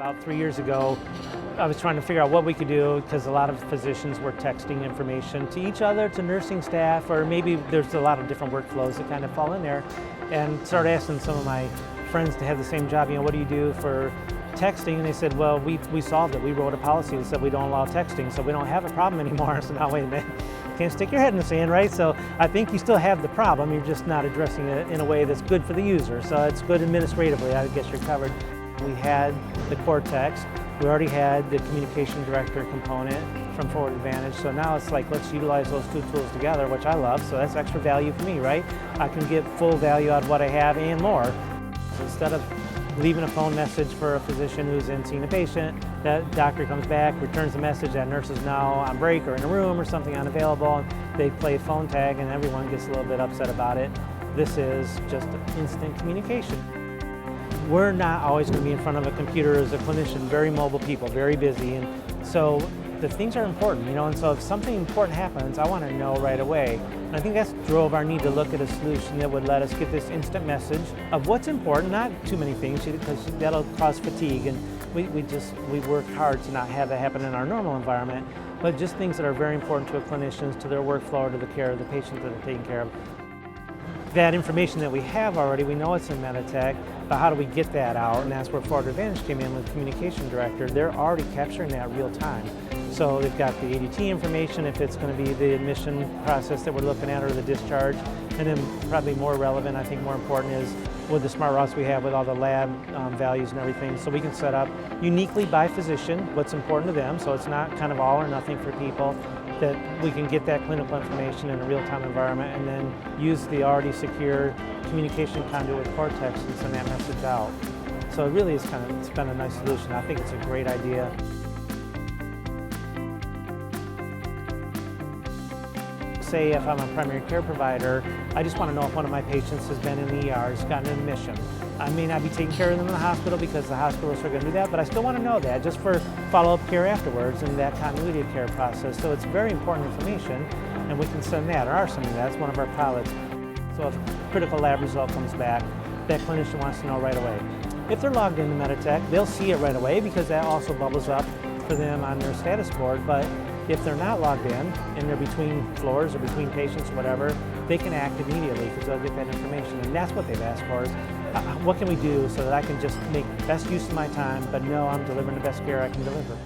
About 3 years ago, I was trying to figure out what we could do because a lot of physicians were texting information to each other, to nursing staff, or maybe there's a lot of different workflows that kind of fall in there. And started asking some of my friends to have the same job, what do you do for texting? And they said, well, we solved it. We wrote a policy that said we don't allow texting, so we don't have a problem anymore. So now wait a minute, can't stick your head in the sand, right? So I think you still have the problem, you're just not addressing it in a way that's good for the user. So it's good administratively, I guess you're covered. We had the Cortext, we already had the communication director component from Forward Advantage, so now it's like, let's utilize those two tools together, which I love, so that's extra value for me, right? I can get full value out of what I have and more. So instead of leaving a phone message for a physician who's in seeing a patient, that doctor comes back, returns the message, that nurse is now on break or in a room or something unavailable, and they play phone tag and everyone gets a little bit upset about it. This is just instant communication. We're not always going to be in front of a computer as a clinician, very mobile people, very busy, and so the things are important, and so if something important happens, I want to know right away. And I think that's drove our need to look at a solution that would let us get this instant message of what's important, not too many things, because that'll cause fatigue, and we work hard to not have that happen in our normal environment, but just things that are very important to a clinician, to their workflow, or to the care of the patient that they're taking care of. That information that we have already, we know it's in Meditech, but how do we get that out? And that's where Forward Advantage came in with Communication Director. They're already capturing that real time. So they've got the ADT information, if it's going to be the admission process that we're looking at, or the discharge. And then probably more relevant, I think more important, is with the smart routes we have with all the lab values and everything. So we can set up uniquely by physician what's important to them, so it's not kind of all or nothing for people, that we can get that clinical information in a real-time environment and then use the already secure communication conduit with Cortex and send that message out. So it really is it's been a nice solution. I think it's a great idea. Say if I'm a primary care provider, I just want to know if one of my patients has been in the ER, has gotten an admission. I may not be taking care of them in the hospital because the hospitals are going to do that, but I still want to know that just for follow-up care afterwards and that continuity of care process. So it's very important information, and we can send that, or are sending that. It's one of our pilots. So if a critical lab result comes back, that clinician wants to know right away. If they're logged into Meditech, they'll see it right away because that also bubbles up for them on their status board. But if they're not logged in and they're between floors or between patients or whatever, they can act immediately because they'll get that information. And that's what they've asked for, is what can we do so that I can just make best use of my time, but know I'm delivering the best care I can deliver.